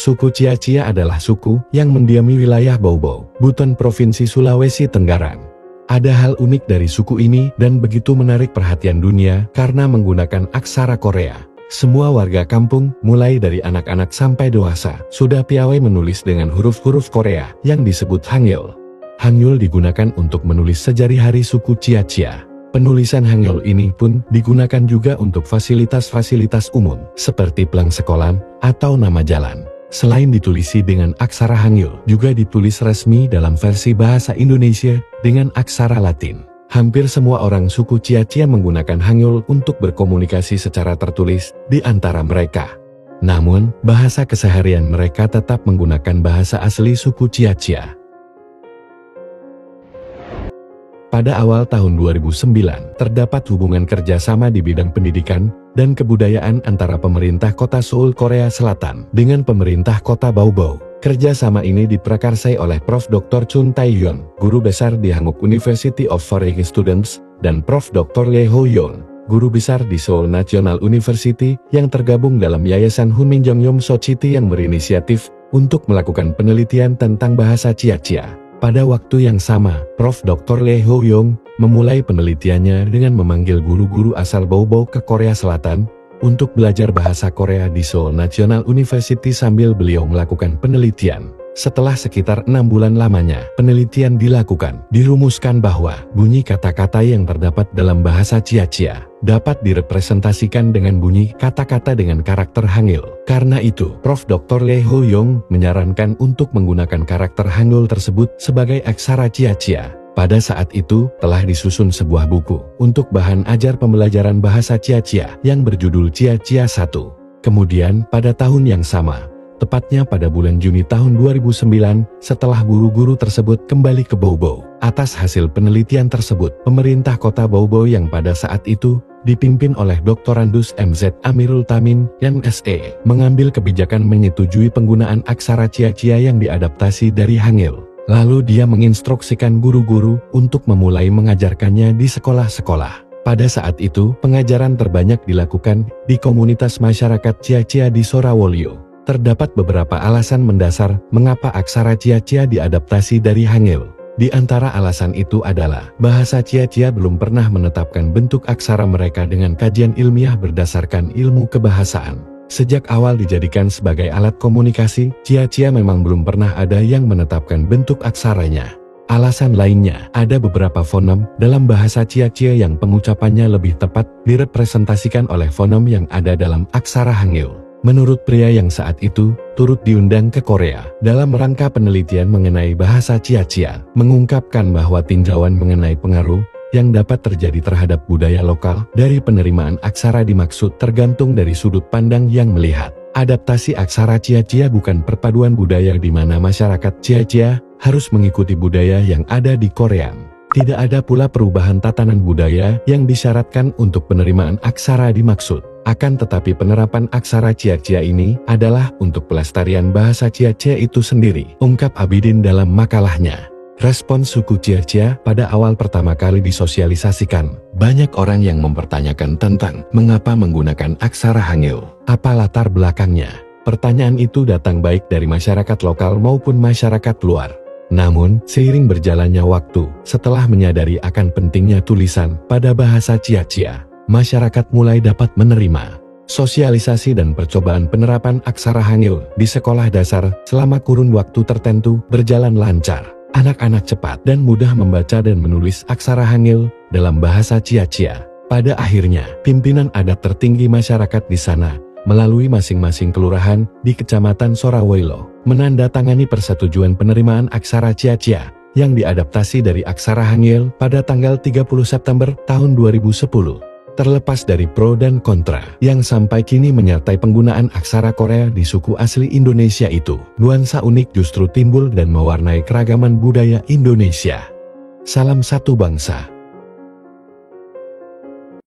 Suku Cia-Cia adalah suku yang mendiami wilayah Boubou, Buton Provinsi Sulawesi Tenggara. Ada hal unik dari suku ini dan begitu menarik perhatian dunia karena menggunakan aksara Korea. Semua warga kampung, mulai dari anak-anak sampai dewasa, sudah piawai menulis dengan huruf-huruf Korea yang disebut Hangul. Hangul digunakan untuk menulis sehari-hari suku Cia-Cia. Penulisan Hangul ini pun digunakan juga untuk fasilitas-fasilitas umum, seperti pelang sekolah atau nama jalan. Selain ditulisi dengan aksara Hangul, juga ditulis resmi dalam versi bahasa Indonesia dengan aksara Latin. Hampir semua orang suku Cia-Cia menggunakan Hangul untuk berkomunikasi secara tertulis di antara mereka. Namun, bahasa keseharian mereka tetap menggunakan bahasa asli suku Cia-Cia. Pada awal tahun 2009, terdapat hubungan kerjasama di bidang pendidikan dan kebudayaan antara pemerintah kota Seoul, Korea Selatan, dengan pemerintah kota Boubou. Kerjasama ini diprakarsai oleh Prof. Dr. Chun Tae-hyun, guru besar di Hanguk University of Foreign Students, dan Prof. Dr. Lee Ho-yeon, guru besar di Seoul National University, yang tergabung dalam Yayasan Hunminjeongnyeom Society yang berinisiatif untuk melakukan penelitian tentang bahasa Cia-Cia. Pada waktu yang sama, Prof. Dr. Lee Ho-yeon memulai penelitiannya dengan memanggil guru-guru asal Boubou ke Korea Selatan untuk belajar bahasa Korea di Seoul National University sambil beliau melakukan penelitian. Setelah sekitar 6 bulan lamanya penelitian dilakukan, dirumuskan bahwa bunyi kata-kata yang terdapat dalam bahasa Cia-Cia dapat direpresentasikan dengan bunyi kata-kata dengan karakter Hangul. Karena itu, Prof. Dr. Lee Ho-yeon menyarankan untuk menggunakan karakter Hangul tersebut sebagai aksara Cia-Cia. Pada saat itu, telah disusun sebuah buku untuk bahan ajar pembelajaran bahasa Cia-Cia yang berjudul Cia-Cia 1. Kemudian, pada tahun yang sama, tepatnya pada bulan Juni tahun 2009, setelah guru-guru tersebut kembali ke Boubou. Atas hasil penelitian tersebut, pemerintah kota Boubou yang pada saat itu dipimpin oleh Dr. Andus MZ Amirul Tamin, MSE, mengambil kebijakan menyetujui penggunaan aksara Cia-Cia yang diadaptasi dari Hangul. Lalu dia menginstruksikan guru-guru untuk memulai mengajarkannya di sekolah-sekolah. Pada saat itu, pengajaran terbanyak dilakukan di komunitas masyarakat Cia-Cia di Sorawolyo. Terdapat beberapa alasan mendasar mengapa aksara Cia-Cia diadaptasi dari Hangul. Di antara alasan itu adalah, bahasa Cia-Cia belum pernah menetapkan bentuk aksara mereka dengan kajian ilmiah berdasarkan ilmu kebahasaan. Sejak awal dijadikan sebagai alat komunikasi, Cia-Cia memang belum pernah ada yang menetapkan bentuk aksaranya. Alasan lainnya, ada beberapa fonem dalam bahasa Cia-Cia yang pengucapannya lebih tepat direpresentasikan oleh fonem yang ada dalam aksara Hangul. Menurut pria yang saat itu turut diundang ke Korea dalam rangka penelitian mengenai bahasa Cia-Cia, mengungkapkan bahwa tinjauan mengenai pengaruh yang dapat terjadi terhadap budaya lokal dari penerimaan aksara dimaksud tergantung dari sudut pandang yang melihat. Adaptasi aksara Cia-Cia bukan perpaduan budaya di mana masyarakat Cia-Cia harus mengikuti budaya yang ada di Korea. Tidak ada pula perubahan tatanan budaya yang disyaratkan untuk penerimaan aksara dimaksud. Akan tetapi penerapan aksara Cia-Cia ini adalah untuk pelestarian bahasa Cia-Cia itu sendiri, ungkap Abidin dalam makalahnya. Respons suku Cia-Cia pada awal pertama kali disosialisasikan. Banyak orang yang mempertanyakan tentang mengapa menggunakan aksara Hangul. Apa latar belakangnya? Pertanyaan itu datang baik dari masyarakat lokal maupun masyarakat luar. Namun, seiring berjalannya waktu, setelah menyadari akan pentingnya tulisan pada bahasa Cia-Cia, masyarakat mulai dapat menerima sosialisasi dan percobaan penerapan aksara Hangul di sekolah dasar selama kurun waktu tertentu berjalan lancar. Anak-anak cepat dan mudah membaca dan menulis aksara Hangul dalam bahasa Cia-Cia. Pada akhirnya, pimpinan adat tertinggi masyarakat di sana, melalui masing-masing kelurahan di Kecamatan Sorawolyo, menandatangani persetujuan penerimaan aksara Cia-Cia yang diadaptasi dari aksara Hangul pada tanggal 30 September tahun 2010. Terlepas dari pro dan kontra yang sampai kini menyertai penggunaan aksara Korea di suku asli Indonesia itu, nuansa unik justru timbul dan mewarnai keragaman budaya Indonesia. Salam satu bangsa.